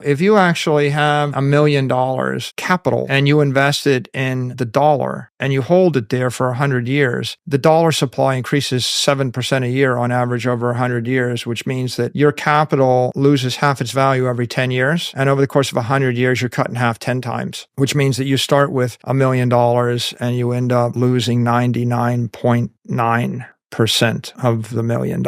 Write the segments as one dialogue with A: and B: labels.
A: If you actually have $1 million capital and you invest it in the dollar and you hold it there for 100 years, the dollar supply increases 7% a year on average over 100 years, which means that your capital loses half its value every 10 years. And over the course of 100 years, you're cut in half 10 times, which means that you start with $1 million and you end up losing 99.9% of the $1 million.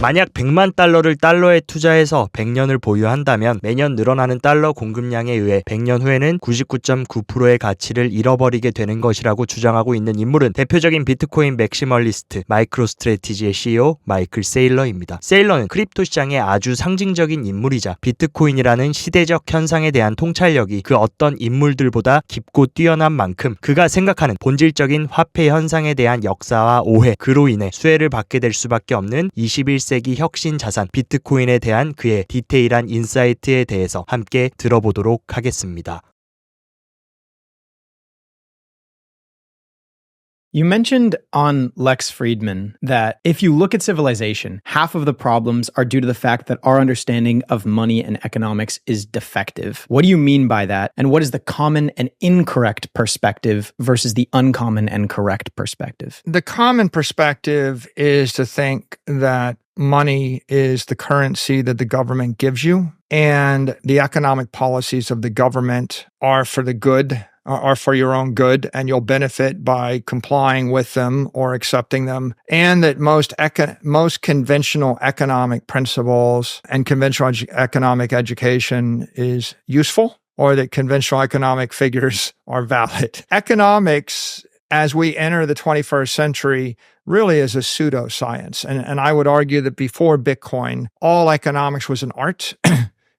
B: 만약 100만 달러를 달러에 투자해서 100년을 보유한다면 매년 늘어나는 달러 공급량에 의해 100년 후에는 99.9%의 가치를 잃어버리게 되는 것이라고 주장하고 있는 인물은 대표적인 비트코인 맥시멀리스트 마이크로스트래티지의 CEO 마이클 세일러입니다. 세일러는 크립토 시장의 아주 상징적인 인물이자 비트코인이라는 시대적 현상에 대한 통찰력이 그 어떤 인물들보다 깊고 뛰어난 만큼 그가 생각하는 본질적인 화폐 현상에 대한 역사와 오해, 그로 인해 수혜를 받게 될 수밖에 없는 21세기 혁신 자산 비트코인에 대한 그의 디테일한 인사이트에 대해서 함께 들어보도록 하겠습니다.
C: You mentioned on Lex Friedman that if you look at civilization, half of the problems are due to the fact that our understanding of money and economics is defective. What do you mean by that? And what is the common and incorrect perspective versus the uncommon and correct perspective?
A: The common perspective is to think that money is the currency that the government gives you, and the economic policies of the government are for the good, are for your own good, and you'll benefit by complying with them or accepting them, and that most conventional economic principles and conventional economic education is useful, or that conventional economic figures are valid. Economics, as we enter the 21st century, really is a pseudoscience. And I would argue that before Bitcoin, all economics was an art.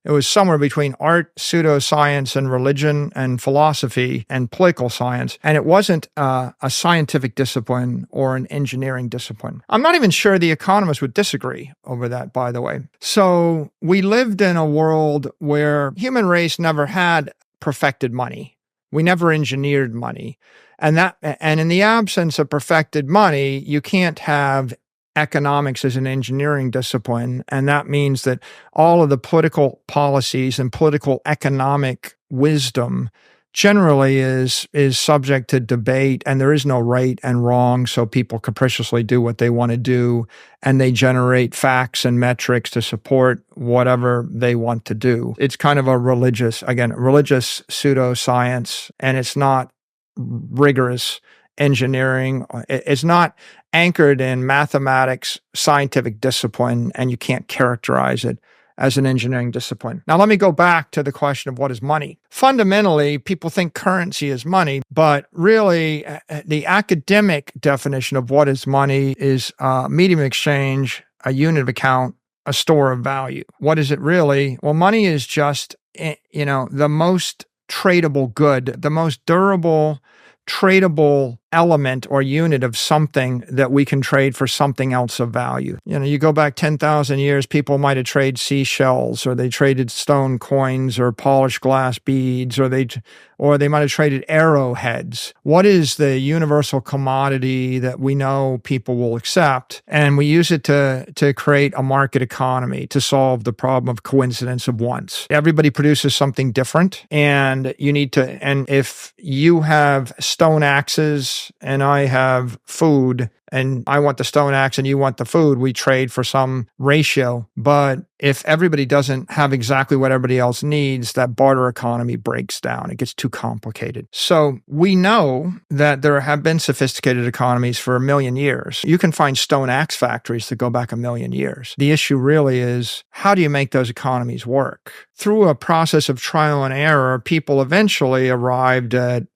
A: It was somewhere between art, pseudoscience, and religion, and philosophy, and political science. And it wasn't a scientific discipline or an engineering discipline. I'm not even sure the economists would disagree over that, by the way. So we lived in a world where human race never had perfected money. We never engineered money. And in the absence of perfected money, you can't have economics as an engineering discipline, and that means that all of the political policies and political economic wisdom generally is subject to debate, and there is no right and wrong, so people capriciously do what they want to do, and they generate facts and metrics to support whatever they want to do. It's kind of a religious pseudoscience, and it's not rigorous engineering. It's not anchored in mathematics, scientific discipline, and you can't characterize it as an engineering discipline. Now, let me go back to the question of what is money. Fundamentally, people think currency is money, but really the academic definition of what is money is a medium of exchange, a unit of account, a store of value. What is it really? Well, money is just, the most tradable good, the most durable tradable element or unit of something that we can trade for something else of value. You go back 10,000 years, people might have traded seashells, or they traded stone coins or polished glass beads, or they might have traded arrowheads. What is the universal commodity that we know people will accept? And we use it to create a market economy, to solve the problem of coincidence of wants. Everybody produces something different, and if you have stone axes and I have food, and I want the stone axe and you want the food, we trade for some ratio. But if everybody doesn't have exactly what everybody else needs, that barter economy breaks down. It gets too complicated. So we know that there have been sophisticated economies for 1 million years. You can find stone axe factories that go back 1 million years. The issue really is, how do you make those economies work? Through a process of trial and error, people eventually arrived at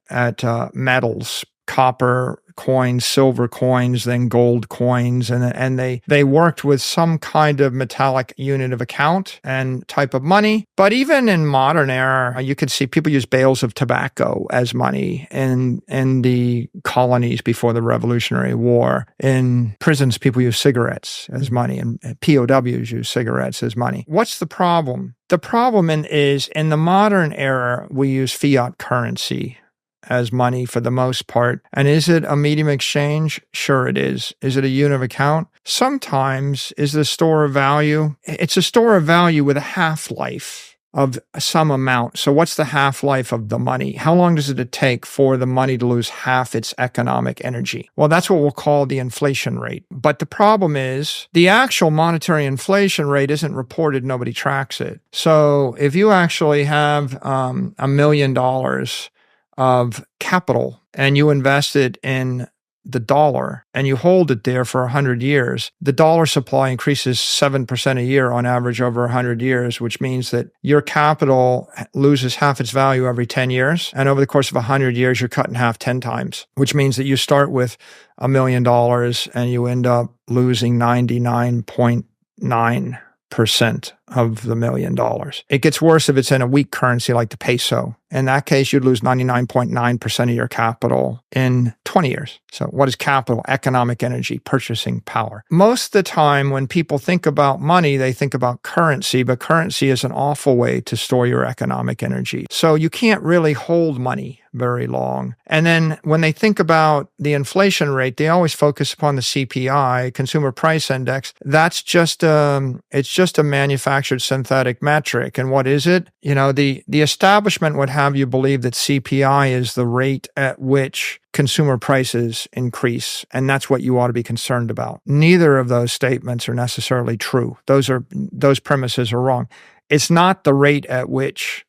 A: metals, copper coins, silver coins, then gold coins, and they worked with some kind of metallic unit of account and type of money. But even in modern era, you could see people use bales of tobacco as money in the colonies before the Revolutionary War. In prisons, people use cigarettes as money, and POWs use cigarettes as money. What's the problem? The problem is in the modern era, we use fiat currency as money for the most part. And is it a medium exchange? Sure it is. Is it a unit of account? Sometimes. Is it a store of value? It's a store of value with a half-life. of some amount. So what's the half-life of the money? How long does it take for the money to lose half its economic energy? Well, that's what we'll call the inflation rate. But the problem is the actual monetary inflation rate isn't reported. Nobody tracks it. So if you actually have $1 million of capital and you invest it in the dollar and you hold it there for 100 years, the dollar supply increases 7% a year on average over 100 years, which means that your capital loses half its value every 10 years. And over the course of 100 years, you're cut in half 10 times, which means that you start with $1 million and you end up losing 99.9% of the $1 million. It gets worse if it's in a weak currency like the peso. In that case, you'd lose 99.9% of your capital in 20 years. So what is capital? Economic energy, purchasing power. Most of the time when people think about money, they think about currency, but currency is an awful way to store your economic energy. So you can't really hold money very long. And then when they think about the inflation rate, they always focus upon the CPI, Consumer Price Index. That's just it's just a manufactured synthetic metric. And what is it? You know, the establishment would have you believe that CPI is the rate at which consumer prices increase, and that's what you ought to be concerned about. Neither of those statements are necessarily true. Those premises are wrong. It's not the rate at which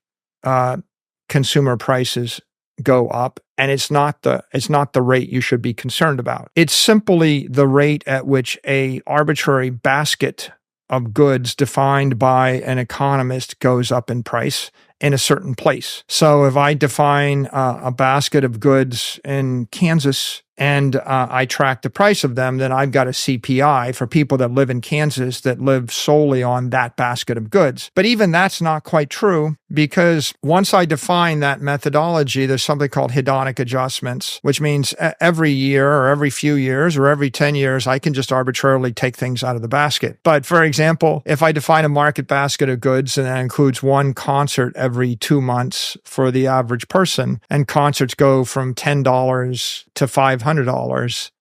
A: consumer prices go up, and it's not the rate you should be concerned about. It's simply the rate at which a arbitrary basket of goods defined by an economist goes up in price in a certain place. So if I define a basket of goods in Kansas and I track the price of them, then I've got a CPI for people that live in Kansas that live solely on that basket of goods. But even that's not quite true, because once I define that methodology, there's something called hedonic adjustments, which means every year or every few years or every 10 years, I can just arbitrarily take things out of the basket. But for example, if I define a market basket of goods and that includes one concert every 2 months for the average person, and concerts go from $10 to $500,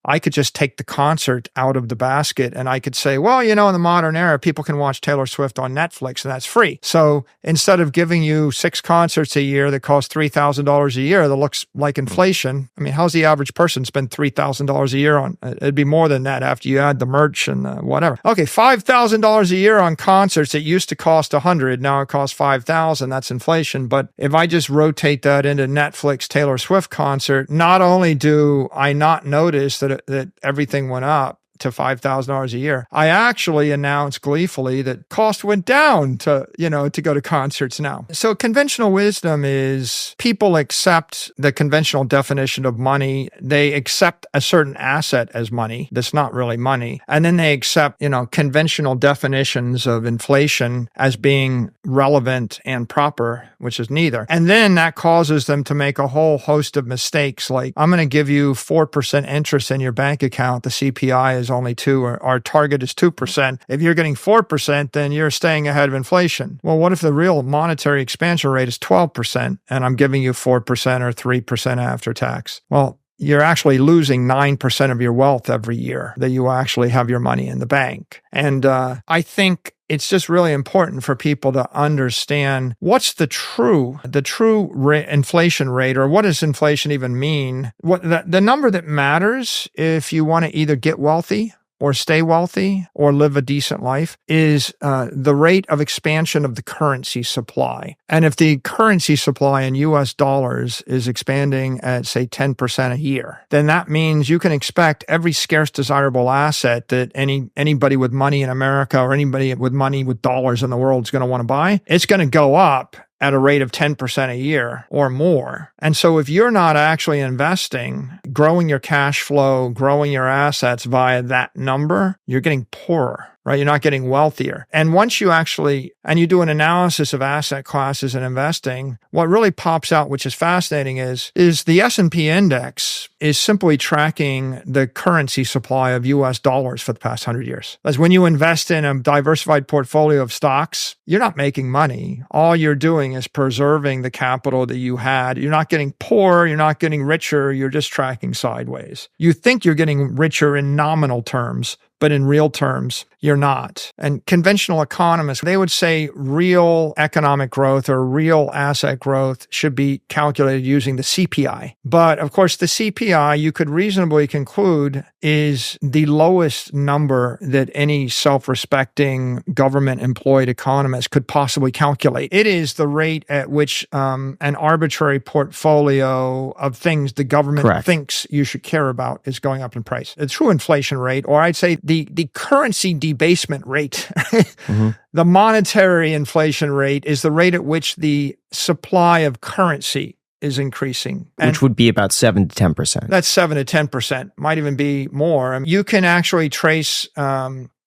A: I could just take the concert out of the basket and I could say, well, you know, in the modern era, people can watch Taylor Swift on Netflix and that's free. So instead of giving you 6 concerts a year that cost $3,000 a year that looks like inflation, I mean, how's the average person spend $3,000 a year on? It'd be more than that after you add the merch and whatever. Okay, $5,000 a year on concerts. It used to cost $100. Now it costs $5,000. That's inflation. But if I just rotate that into Netflix Taylor Swift concert, not only do I not notice that everything went up to $5,000 a year, I actually announced gleefully that cost went down to go to concerts now. So conventional wisdom is people accept the conventional definition of money. They accept a certain asset as money that's not really money. And then they accept, conventional definitions of inflation as being relevant and proper, which is neither. And then that causes them to make a whole host of mistakes, like, I'm going to give you 4% interest in your bank account. The CPI is only 2, or our target is 2%. If you're getting 4%, then you're staying ahead of inflation. Well, what if the real monetary expansion rate is 12% and I'm giving you 4% or 3% after tax? Well, you're actually losing 9% of your wealth every year that you actually have your money in the bank. And I think it's just really important for people to understand what's the true inflation rate, or what does inflation even mean? What the number that matters if you want to either get wealthy or stay wealthy or live a decent life is the rate of expansion of the currency supply. And if the currency supply in US dollars is expanding at, say, 10% a year, then that means you can expect every scarce desirable asset that anybody with money in America or anybody with money with dollars in the world is going to want to buy, it's going to go up at a rate of 10% a year or more. And so if you're not actually investing, growing your cash flow, growing your assets via that number, you're getting poorer, right? You're not getting wealthier. And once you you do an analysis of asset classes and investing, what really pops out, which is fascinating, is the S&P index is simply tracking the currency supply of US dollars for the past 100 years. As when you invest in a diversified portfolio of stocks, you're not making money. All you're doing is preserving the capital that you had. You're not getting poor. You're not getting richer. You're just tracking sideways. You think you're getting richer in nominal terms, but in real terms, you're not. And conventional economists, they would say real economic growth or real asset growth should be calculated using the CPI. But of course, the CPI, you could reasonably conclude, is the lowest number that any self-respecting government-employed economist could possibly calculate. It is the rate at which an arbitrary portfolio of things the government thinks you should care about is going up in price. The true inflation rate, or I'd say the currency debasement rate, the monetary inflation rate is the rate at which the supply of currency is increasing.
D: Which would be about 7 to 10%.
A: That's 7 to 10%, might even be more. You can actually trace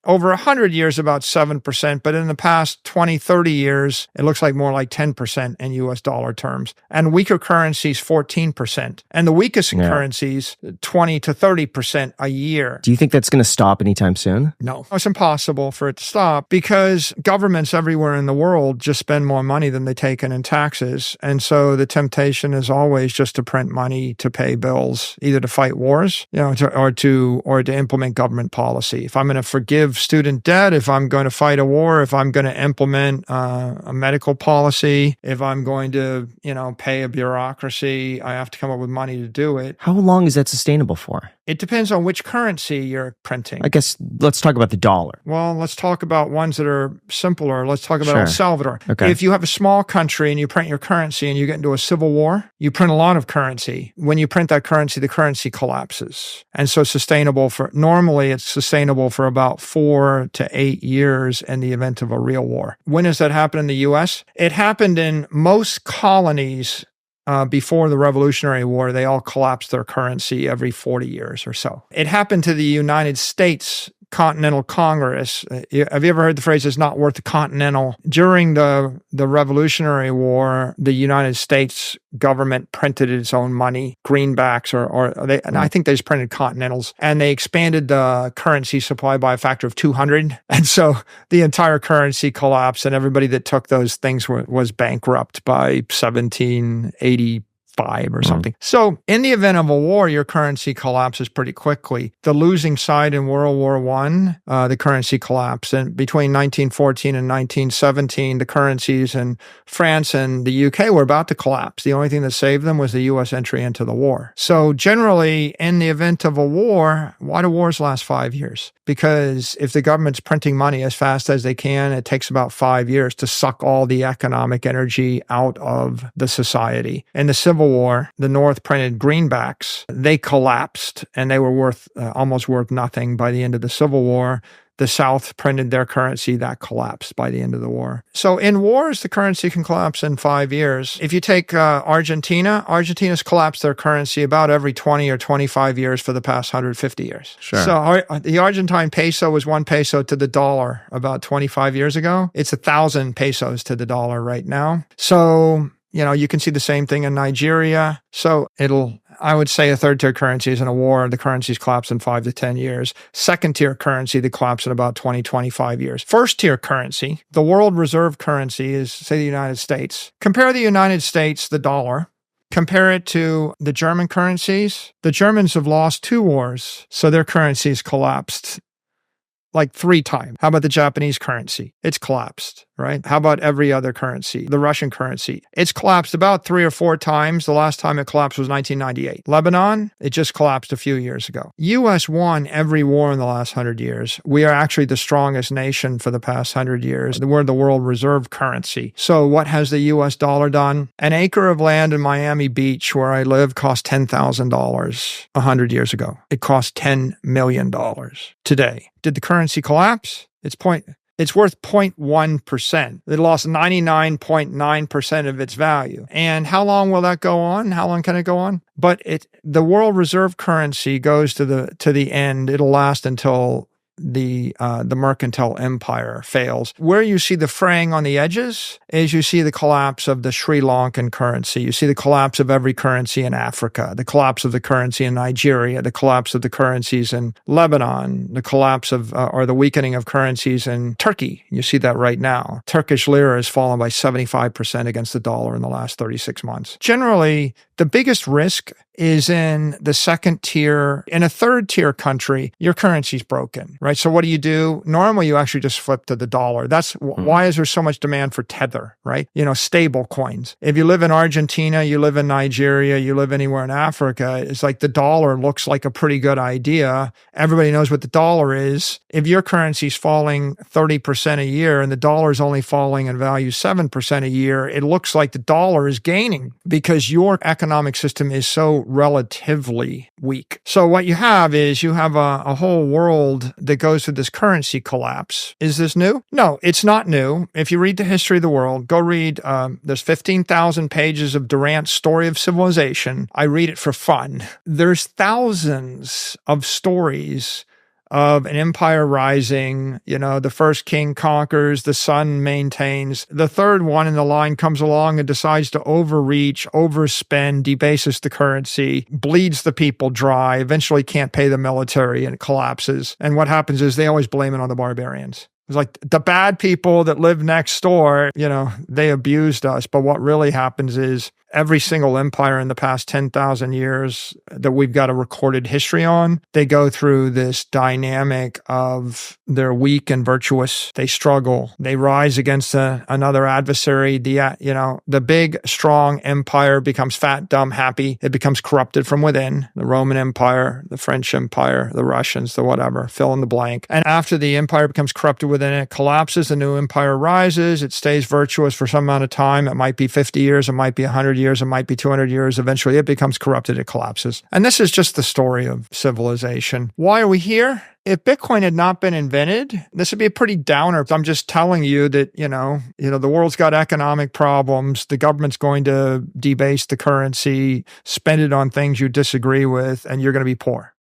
A: over 100 years about 7%, but in the past 20, 30 years, it looks like more like 10% in US dollar terms. And weaker currencies, 14%. And the weakest currencies, 20 to 30% a year.
D: Do you think that's going to stop anytime soon?
A: No, it's impossible for it to stop because governments everywhere in the world just spend more money than they take in taxes. And so the temptation is always just to print money to pay bills, either to fight wars, or to implement government policy. If I'm going to forgive student debt, if I'm going to fight a war, if I'm going to implement a medical policy, if I'm going to, pay a bureaucracy, I have to come up with money to do it.
D: How long is that sustainable for?
A: It depends on which currency you're printing.
D: I guess let's talk about the dollar.
A: Well, let's talk about ones that are simpler. Let's talk about El Salvador.
D: Okay.
A: If you have a small country and you print your currency and you get into a civil war, you print a lot of currency. When you print that currency, the currency collapses. And so normally it's sustainable for about 4 to 8 years in the event of a real war. When does that happen in the U.S.? It happened in most colonies before the Revolutionary War. They all collapsed their currency every 40 years or so. It happened to the United States Continental Congress. Have you ever heard the phrase, it's not worth the Continental? During the Revolutionary War, the United States government printed its own money, greenbacks, and I think they just printed Continentals, and they expanded the currency supply by a factor of 200. And so the entire currency collapsed, and everybody that took those things was bankrupt by 1785 or something. So in the event of a war, your currency collapses pretty quickly. The losing side in World War I, the currency collapsed. And between 1914 and 1917, the currencies in France and the UK were about to collapse. The only thing that saved them was the US entry into the war. So generally, in the event of a war, why do wars last 5 years? Because if the government's printing money as fast as they can, it takes about 5 years to suck all the economic energy out of the society. In the Civil War, the North printed greenbacks. They collapsed, and they were almost worth nothing by the end of the Civil War. The South printed their currency. That collapsed by the end of the war. So in wars, the currency can collapse in 5 years. If you take Argentina's collapsed their currency about every 20 or 25 years for the past 150 years.
D: Sure.
A: So the Argentine peso was 1 peso to the dollar about 25 years ago. It's 1,000 pesos to the dollar right now. So you can see the same thing in Nigeria. So I would say a third-tier currency is in a war. The currencies collapse in 5 to 10 years. Second-tier currency, they collapse in about 20, 25 years. First-tier currency, the world reserve currency is, say, the United States. Compare the United States, the dollar. Compare it to the German currencies. The Germans have lost 2 wars, so their currencies collapsed like 3 times. How about the Japanese currency? It's collapsed, right? How about every other currency? The Russian currency. It's collapsed about 3 or 4 times. The last time it collapsed was 1998. Lebanon, it just collapsed a few years ago. U.S. won every war in the last 100 years. We are actually the strongest nation for the past 100 years. We're the world reserve currency. So what has the U.S. dollar done? An acre of land in Miami Beach, where I live, cost $10,000 100 years ago. It costs $10 million today. Did the currency collapse? It's worth 0.1%. It lost 99.9% of its value. And how long will that go on? How long can it go on? But the world reserve currency goes to the end. It'll last until the mercantile empire fails. Where you see the fraying on the edges is you see the collapse of the Sri Lankan currency. You see the collapse of every currency in Africa, the collapse of the currency in Nigeria, the collapse of the currencies in Lebanon, the collapse of or the weakening of currencies in Turkey. You see that right now. Turkish lira has fallen by 75% against the dollar in the last 36 months. Generally, The biggest risk is in the second tier. In a third tier country, your currency's broken, right? So what do? Normally, you actually just flip to the dollar. That's why is there so much demand for tether, right? Stable coins. If you live in Argentina, you live in Nigeria, you live anywhere in Africa, it's like the dollar looks like a pretty good idea. Everybody knows what the dollar is. If your currency's falling 30% a year and the dollar is only falling in value 7% a year, it looks like the dollar is gaining because your economic system is so relatively weak. So what you have is a whole world that goes through this currency collapse. Is this new? No, it's not new. If you read the history of the world, go read, there's 15,000 pages of Durant's Story of Civilization. I read it for fun. There's thousands of stories of an empire rising, the first king conquers, the son maintains. The third one in the line comes along and decides to overreach, overspend, debases the currency, bleeds the people dry, eventually can't pay the military and it collapses. And what happens is they always blame it on the barbarians. It's like the bad people that live next door, they abused us. But what really happens is every single empire in the past 10,000 years that we've got a recorded history on, they go through this dynamic of they're weak and virtuous. They struggle. They rise against another adversary. The big, strong empire becomes fat, dumb, happy. It becomes corrupted from within. The Roman Empire, the French Empire, the Russians, the whatever, fill in the blank. And after the empire becomes corrupted within, it collapses. The new empire rises. It stays virtuous for some amount of time. It might be 50 years. It might be 100 years. It might be 200 years. Eventually, it becomes corrupted. It collapses. And this is just the story of civilization. Why are we here? If Bitcoin had not been invented, this would be a pretty downer. I'm just telling you that, the world's got economic problems. The government's going to debase the currency, spend it on things you disagree with, and you're going to be poor.